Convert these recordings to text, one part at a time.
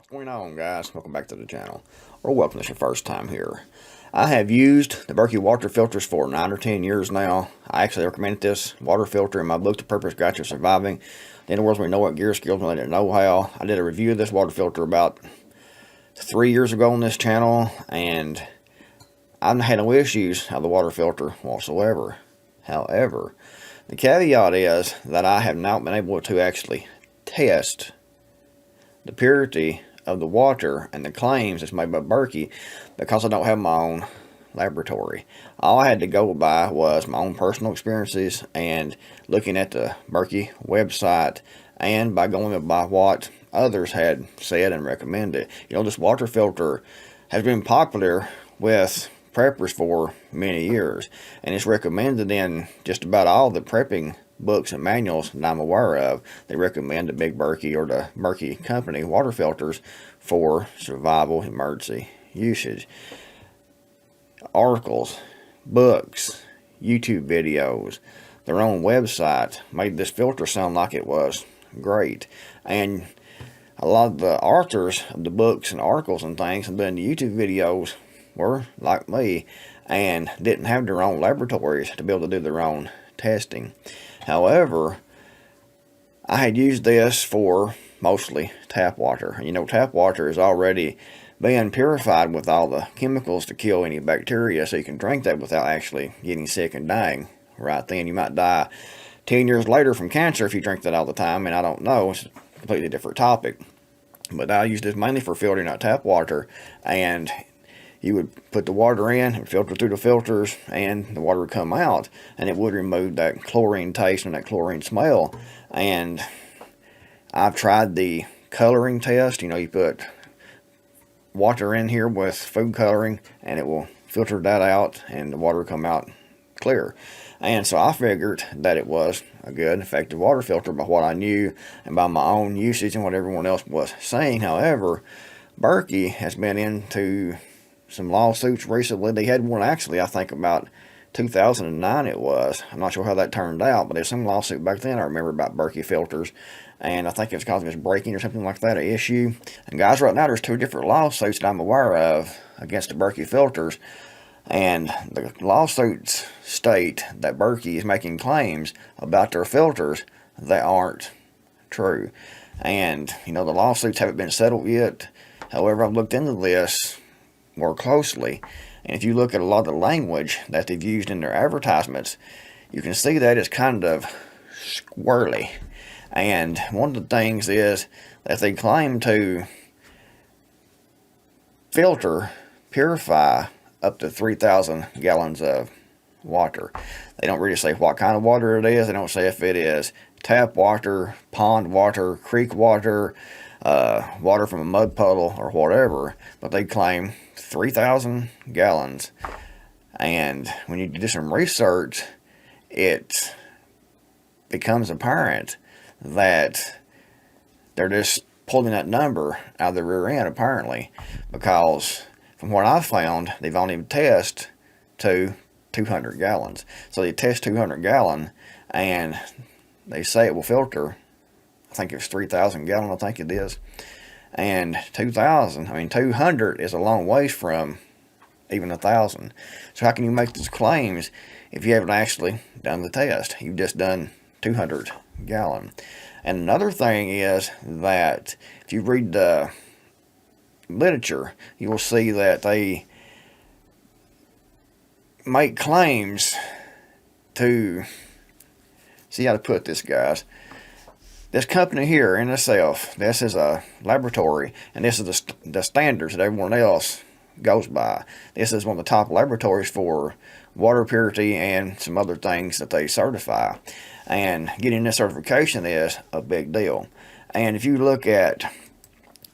What's going on, guys? Welcome back to the channel, or welcome if it's your first time here. I have used the Berkey water filters for 9 or 10 years now. I actually recommended this water filter in my book, The Purpose Guide to Surviving in the World We Know What Gear Skills and Let It Know How. I did a review of this water filter about 3 years ago on this channel, and I've had no issues with the water filter whatsoever. However, the caveat is that I have not been able to actually test the purity of the water and the claims that's made by Berkey because I don't have my own laboratory. All I had to go by was my own personal experiences and looking at the Berkey website, and by going by what others had said and recommended. You know, this water filter has been popular with preppers for many years, and it's recommended in just about all the prepping books and manuals that I'm aware of. They recommend the Big Berkey or the Berkey company water filters for survival emergency usage. Articles, books, YouTube videos, their own website made this filter sound like it was great. And a lot of the authors of the books and articles and things and then the YouTube videos were like me and didn't have their own laboratories to be able to do their own testing. However, I had used this for mostly tap water. You know, tap water is already being purified with all the chemicals to kill any bacteria, so you can drink that without actually getting sick and dying right then. You might die 10 years later from cancer if you drink that all the time, and I don't know. It's a completely different topic. But I used this mainly for filtering out tap water, and you would put the water in and filter through the filters, and the water would come out, and it would remove that chlorine taste and that chlorine smell. And I've tried the coloring test. You know, you put water in here with food coloring, and it will filter that out, and the water will come out clear. And so I figured that it was a good, effective water filter by what I knew and by my own usage and what everyone else was saying. However, Berkey has been into some lawsuits recently. They had one actually, I think about 2009 it was. I'm not sure how that turned out, but there's some lawsuit back then I remember about Berkey filters, and I think it was causing us breaking or something like that, an issue. And guys, right now there's 2 different lawsuits that I'm aware of against the Berkey filters, and the lawsuits state that Berkey is making claims about their filters that aren't true. And you know, the lawsuits haven't been settled yet. However, I've looked into this more closely, and if you look at a lot of the language that they've used in their advertisements, you can see that it's kind of squirrely. And one of the things is that they claim to purify up to 3,000 gallons of water. They don't really say what kind of water it is. They don't say if it is tap water, pond water, creek water, water from a mud puddle, or whatever, but they claim 3,000 gallons. And when you do some research, it becomes apparent that they're just pulling that number out of the rear end, apparently, because from what I've found, they've only tested to 200 gallons. So they test 200 gallon, and they say it will filter, I think it's 3,000 gallon, I think it is. And 200 is a long ways from even 1,000. So how can you make these claims if you haven't actually done the test? You've just done 200 gallon. And another thing is that if you read the literature, you will see that they make claims to, see how to put this, guys. This company here in itself, this is a laboratory, and this is the standards that everyone else goes by. This is one of the top laboratories for water purity and some other things that they certify. And getting this certification is a big deal. And if you look at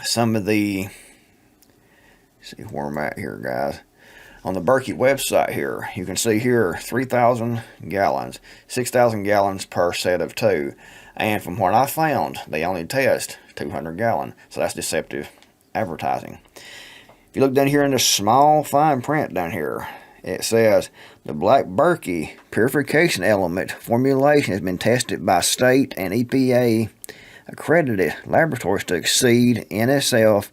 some of the, see where I'm at here, guys. On the Berkey website here, you can see here 3,000 gallons, 6,000 gallons per set of 2. And from what I found, they only test 200 gallon. So that's deceptive advertising. If you look down here in the small fine print down here, it says the Black Berkey purification element formulation has been tested by state and EPA accredited laboratories to exceed NSF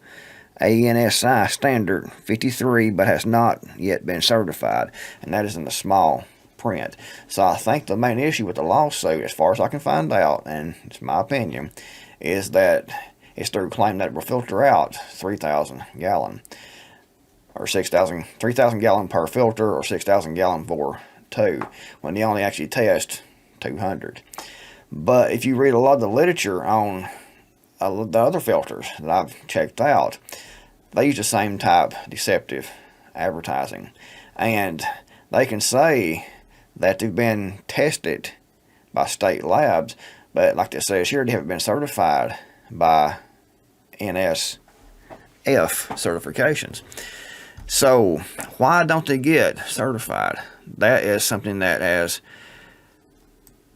ANSI standard 53, but has not yet been certified, and that is in the small print. So I think the main issue with the lawsuit, as far as I can find out, and it's my opinion, is that it's through claim that it will filter out 3,000 gallon or 3,000 gallon per filter, or 6,000 gallon for two, when they only actually test 200. But if you read a lot of the literature on the other filters that I've checked out, they use the same type deceptive advertising, and they can say that they've been tested by state labs, but like they say here, they haven't been certified by NSF certifications. So why don't they get certified? That is something that has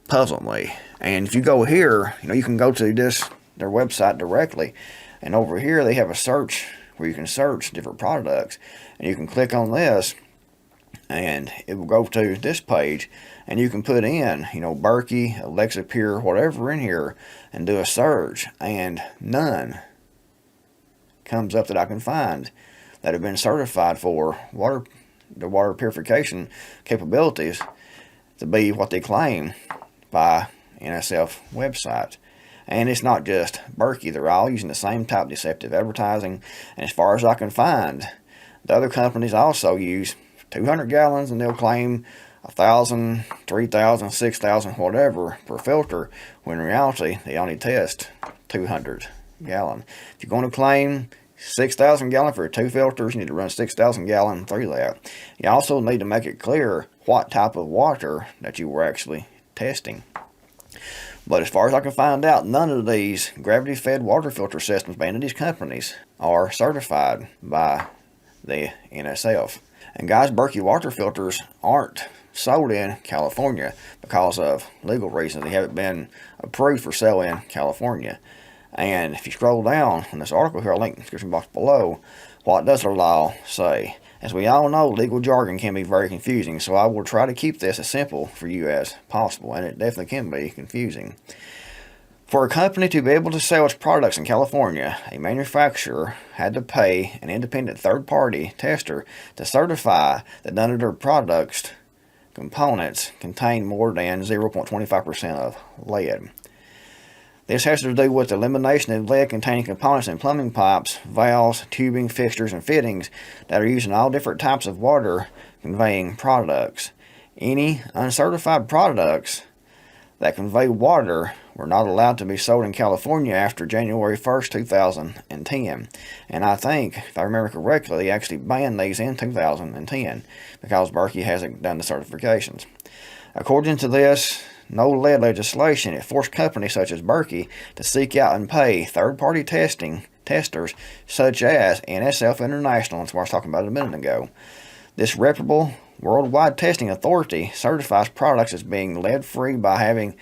puzzled me. And if you go here, you can go to their website directly, and over here they have a search where you can search different products, and you can click on this and it will go to this page, and you can put in Berkey, Alexa Pure, whatever in here, and do a search, and none comes up that I can find that have been certified for the water purification capabilities to be what they claim by NSF websites. And it's not just Berkey, they're all using the same type of deceptive advertising. And as far as I can find, the other companies also use 200 gallons, and they'll claim 1,000, 3,000, 6,000, whatever per filter, when in reality they only test 200 gallon. If you're going to claim 6,000 gallon for 2 filters, you need to run 6,000 gallon through that. You also need to make it clear what type of water that you were actually testing. But as far as I can find out, none of these gravity-fed water filter systems by any of these companies are certified by the NSF. And guys, Berkey water filters aren't sold in California because of legal reasons. They haven't been approved for sale in California. And if you scroll down in this article here, I'll link in the description box below, what does the law say? As we all know, legal jargon can be very confusing, so I will try to keep this as simple for you as possible, and it definitely can be confusing. For a company to be able to sell its products in California, a manufacturer had to pay an independent third-party tester to certify that none of their products' components contain more than 0.25% of lead. This has to do with the elimination of lead-containing components in plumbing pipes, valves, tubing, fixtures, and fittings that are used in all different types of water-conveying products. Any uncertified products that convey water were not allowed to be sold in California after January 1st, 2010. And I think, if I remember correctly, they actually banned these in 2010 because Berkey hasn't done the certifications. According to this no lead legislation, it forced companies such as Berkey to seek out and pay third-party testers such as NSF International, that's what I was talking about a minute ago. This reputable worldwide testing authority certifies products as being lead-free by having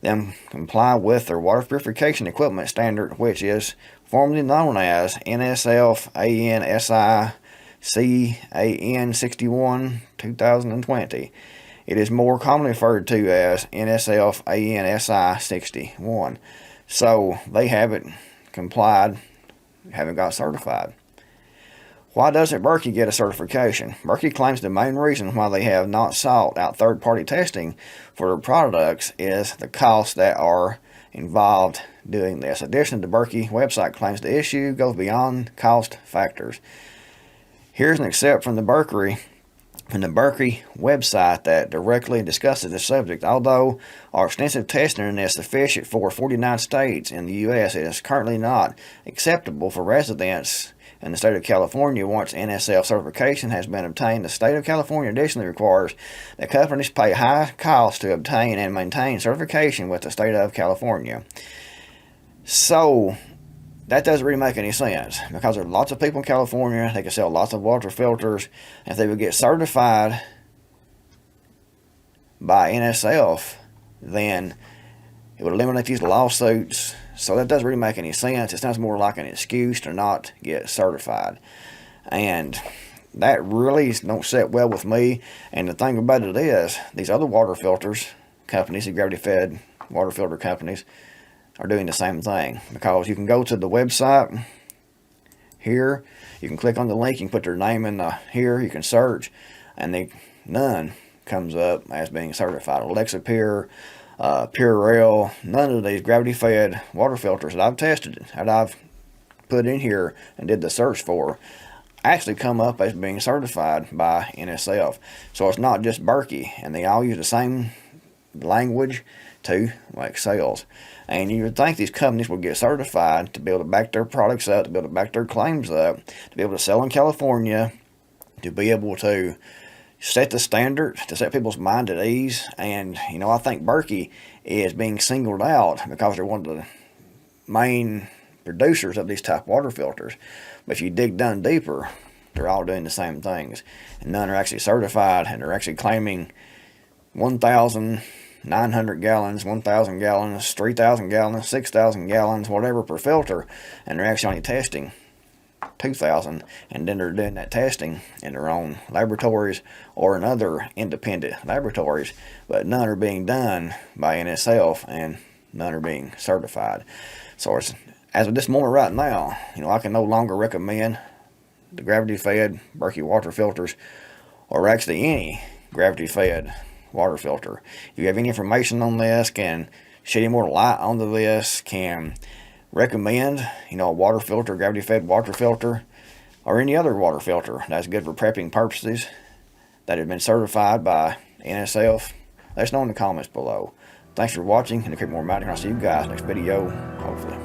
them comply with their water purification equipment standard, which is formerly known as NSF ANSI CAN 61 2020. It is more commonly referred to as NSF ANSI 61. So they haven't complied, haven't got certified. Why doesn't Berkey get a certification? Berkey claims the main reason why they have not sought out third-party testing for their products is the costs that are involved doing this. Additionally, the Berkey website claims the issue goes beyond cost factors. Here's an excerpt from the Berkey website that directly discusses the subject. Although our extensive testing is sufficient for 49 states in the U.S., it is currently not acceptable for residents in the state of California. Once NSF certification has been obtained, the state of California additionally requires that companies pay high costs to obtain and maintain certification with the state of California. So that doesn't really make any sense, because there are lots of people in California, they can sell lots of water filters, and if they would get certified by NSF, then it would eliminate these lawsuits. So that doesn't really make any sense. It sounds more like an excuse to not get certified. And that really don't sit well with me. And the thing about it is, these other water filters companies, the gravity-fed water filter companies, are doing the same thing, because you can go to the website here, you can click on the link, you can put their name in here, you can search, and none comes up as being certified. Alexa Pure, Purell, none of these gravity-fed water filters that I've tested, that I've put in here and did the search for, actually come up as being certified by NSF. So it's not just Berkey, and they all use the same language to like sales. And you would think these companies would get certified to be able to back their products up, to be able to back their claims up, to be able to sell in California, to be able to set the standard, to set people's mind at ease. And you know, I think Berkey is being singled out because they're one of the main producers of these type water filters. But if you dig down deeper, they're all doing the same things, and none are actually certified, and they're actually claiming 1,900 gallons, 1,000 gallons, 3,000 gallons, 6,000 gallons, whatever per filter, and they're actually only testing 2,000, and then they're doing that testing in their own laboratories or in other independent laboratories, but none are being done by NSF, and none are being certified. So it's, as of this moment right now, you know, I can no longer recommend the gravity-fed Berkey water filters, or actually any gravity-fed water filter. If you have any information on this, can shed any more light onto this, can recommend, you know, a water filter, gravity-fed water filter, or any other water filter that's good for prepping purposes, that has been certified by NSF, let us know in the comments below. Thanks for watching, and the Creekmore Mountain. I'll see you guys next video, hopefully.